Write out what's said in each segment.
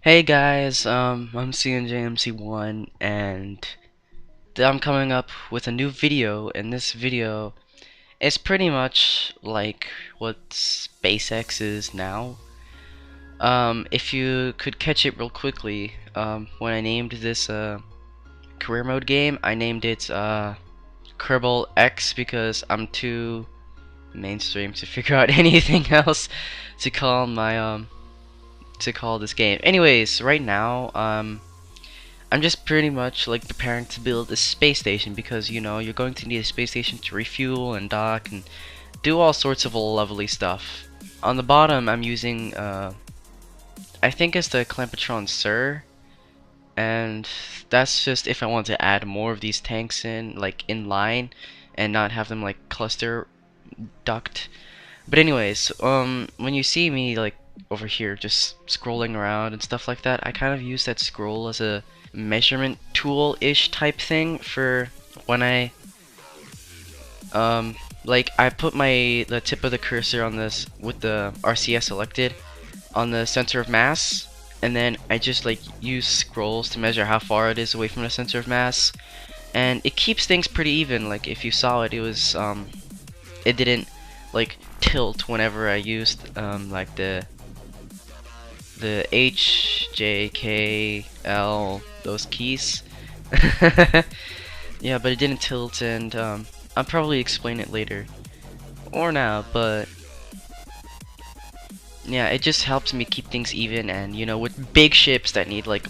Hey guys, I'm CNJMC1 and I'm coming up with a new video, and this video is pretty much like what SpaceX is now. If you could catch it real quickly, when I named this career mode game, I named it Kerbal X because I'm too mainstream to figure out anything else to call my to call this game. Anyways, right now, I'm just pretty much like preparing to build a space station because you know you're going to need a space station to refuel and dock and do all sorts of lovely stuff. On the bottom, I'm using I think it's the Clampatron Sir, and that's just if I want to add more of these tanks in like in line and not have them like cluster duct. But anyways, when you see me like over here just scrolling around and stuff like that, I kind of use that scroll as a measurement tool-ish type thing for when I like I put the tip of the cursor on this with the RCS selected on the center of mass, and then I just like use scrolls to measure how far it is away from the center of mass, and it keeps things pretty even. Like if you saw it, it was it didn't like tilt whenever I used like the H, J, K, L, those keys. Yeah, but it didn't tilt, and I'll probably explain it later or now, but yeah, it just helps me keep things even. And you know, with big ships that need like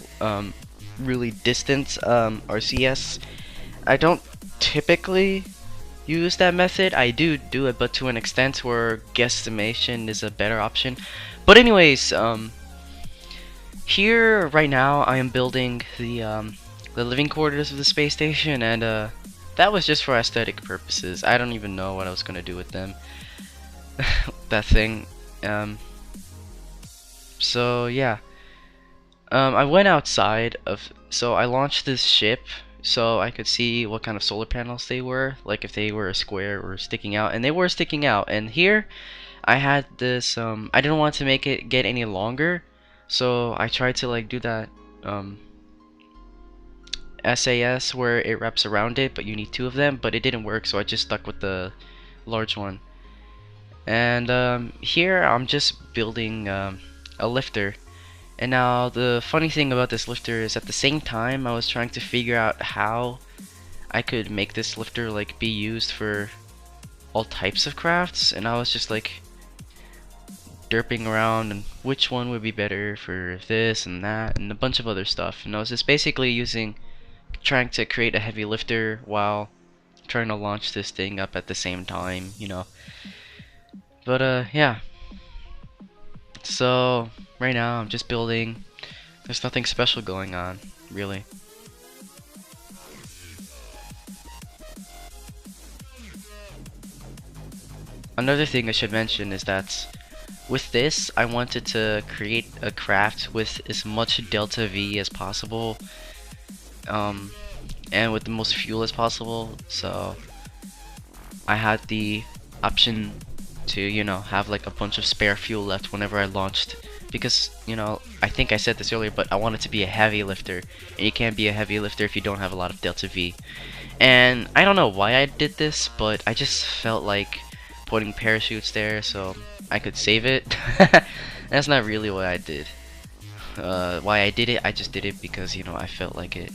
really distant RCS, I don't typically use that method. I do it, but to an extent where guesstimation is a better option. But anyways, here right now I am building the living quarters of the space station, and that was just for aesthetic purposes. I don't even know what I was gonna do with them. That thing. So yeah. I went outside of, so I launched this ship so I could see what kind of solar panels they were, like if they were a square or sticking out, and they were sticking out. And here I had this, I didn't want to make it get any longer, so I tried to like do that SAS where it wraps around it, but you need two of them, but it didn't work, so I just stuck with the large one. And here I'm just building a lifter. And now the funny thing about this lifter is at the same time I was trying to figure out how I could make this lifter like be used for all types of crafts, and I was just like derping around and which one would be better for this and that and a bunch of other stuff. And I was just basically trying to create a heavy lifter while trying to launch this thing up at the same time, you know. But yeah. So right now I'm just building. There's nothing special going on, really. Another thing I should mention is that with this, I wanted to create a craft with as much delta V as possible, and with the most fuel as possible. So I had the option to, you know, have like a bunch of spare fuel left whenever I launched, because, you know, I think I said this earlier, but I wanted to be a heavy lifter, and you can't be a heavy lifter if you don't have a lot of delta V. And I don't know why I did this, but I just felt like putting parachutes there so I could save it. That's not really what I did. Why I did it, I just did it because, you know, I felt like it.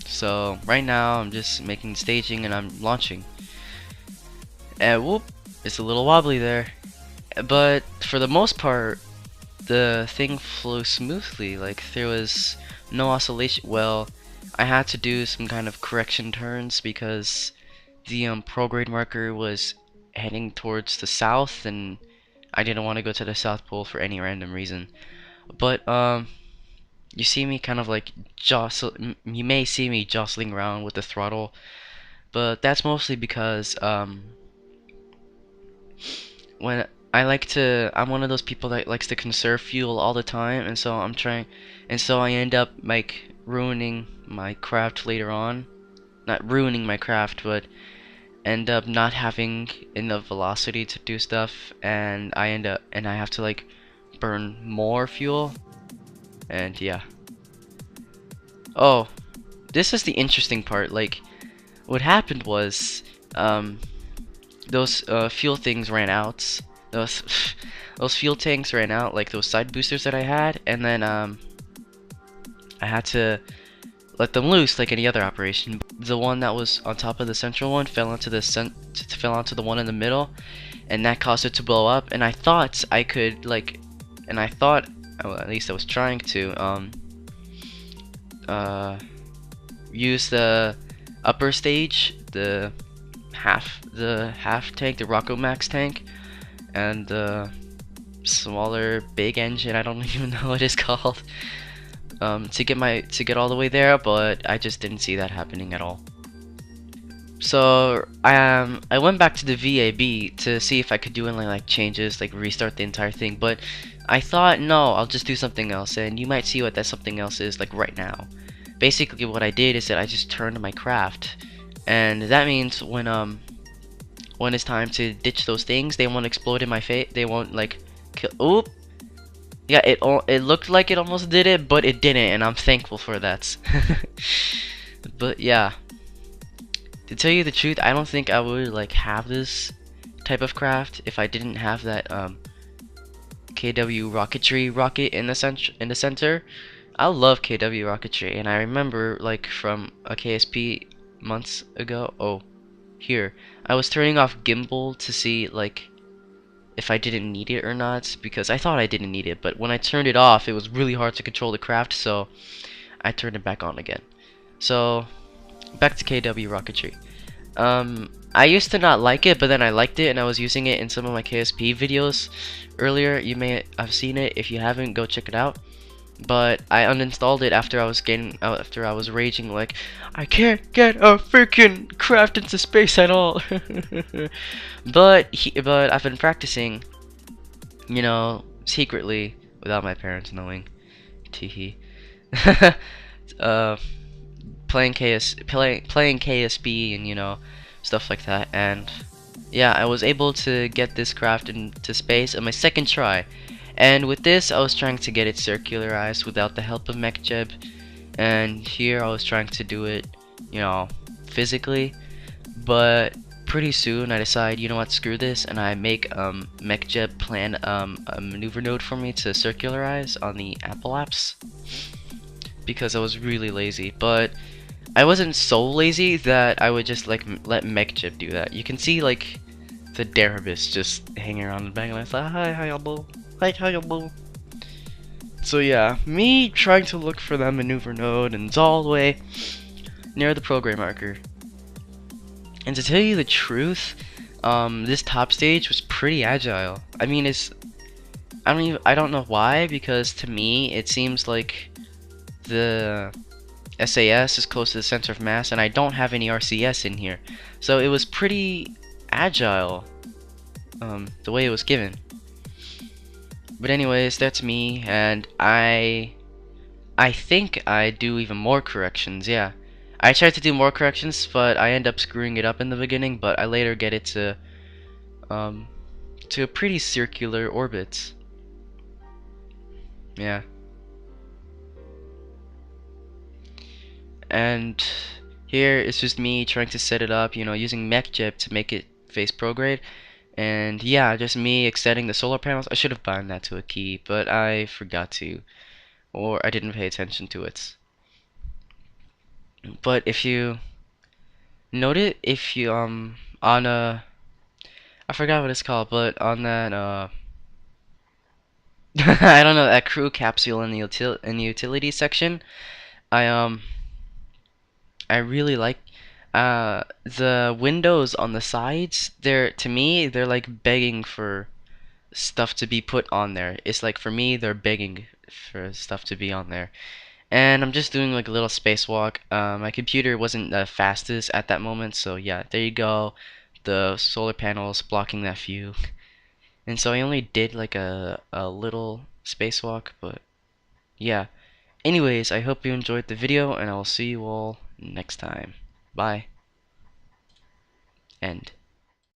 So right now I'm just making staging and I'm launching. And whoop, it's a little wobbly there. But for the most part, the thing flew smoothly. Like there was no oscillation. Well, I had to do some kind of correction turns because the prograde marker was heading towards the south, and I didn't want to go to the South Pole for any random reason. But you see me kind of like you may see me jostling around with the throttle, but that's mostly because when I'm one of those people that likes to conserve fuel all the time, and so I end up like ruining my craft later on. Not ruining my craft, but end up not having enough velocity to do stuff, and I have to like burn more fuel, and yeah. Oh, this is the interesting part. Like, what happened was, um, those fuel things ran out. Those those fuel tanks ran out, like those side boosters that I had, and then I had to let them loose like any other operation. The one that was on top of the central one fell onto the one in the middle, and that caused it to blow up. And I thought I could like, and I thought, well, at least I was trying to uh, use the upper stage, the half tank, the Rocco Max tank, and the smaller big engine. I don't even know what it's called. To get all the way there, but I just didn't see that happening at all. So I went back to the VAB to see if I could do any like changes, like restart the entire thing, but I thought no, I'll just do something else, and you might see what that something else is like right now. Basically what I did is that I just turned my craft, and that means when it's time to ditch those things, they won't explode in my face, they won't like kill. Oop. Yeah, it looked like it almost did it, but it didn't, and I'm thankful for that. But yeah, to tell you the truth, I don't think I would like have this type of craft if I didn't have that KW Rocketry rocket in the center. I love KW Rocketry, and I remember like from a KSP months ago. Oh, here I was turning off gimbal to see like if I didn't need it or not, because I thought I didn't need it, but when I turned it off, it was really hard to control the craft, so I turned it back on again. So back to KW Rocketry. I used to not like it, but then I liked it, and I was using it in some of my KSP videos earlier. You may have seen it. If you haven't, go check it out. But I uninstalled it after I was raging like I can't get a freaking craft into space at all. But I've been practicing, you know, secretly without my parents knowing. Teehee. uh, playing KSP and stuff like that, and yeah, I was able to get this craft into space on my second try. And with this, I was trying to get it circularized without the help of MechJeb, and here I was trying to do it, physically. But pretty soon I decide, you know what, screw this, and I make MechJeb plan a maneuver node for me to circularize on the Apple apps, because I was really lazy. But I wasn't so lazy that I would just like let MechJeb do that. You can see like the Darabus just hanging around the back, and I was like, hi, elbow. Hi, elbow. So yeah, me trying to look for that maneuver node, and it's all the way near the program marker. And to tell you the truth, this top stage was pretty agile. I mean, I don't know why, because to me it seems like the SAS is close to the center of mass, and I don't have any RCS in here, so it was pretty agile, the way it was given. But anyways, that's me, and I think I do even more corrections. Yeah, I tried to do more corrections, but I end up screwing it up in the beginning, but I later get it to a pretty circular orbit. Yeah. And here it's just me trying to set it up, using MechJeb to make it face prograde. And yeah, just me extending the solar panels. I should have bound that to a key, but I forgot to, or I didn't pay attention to it. But if you note it, if you on a, I forgot what it's called, but on that I don't know, that crew capsule in the utility section, I I really like the windows on the sides. To me, they're like begging for stuff to be put on there. It's like, for me, they're begging for stuff to be on there. And I'm just doing like a little spacewalk. My computer wasn't the fastest at that moment, so yeah, there you go. The solar panels blocking that view. And so I only did like a little spacewalk, but yeah. Anyways, I hope you enjoyed the video, and I will see you all next time. Bye. End.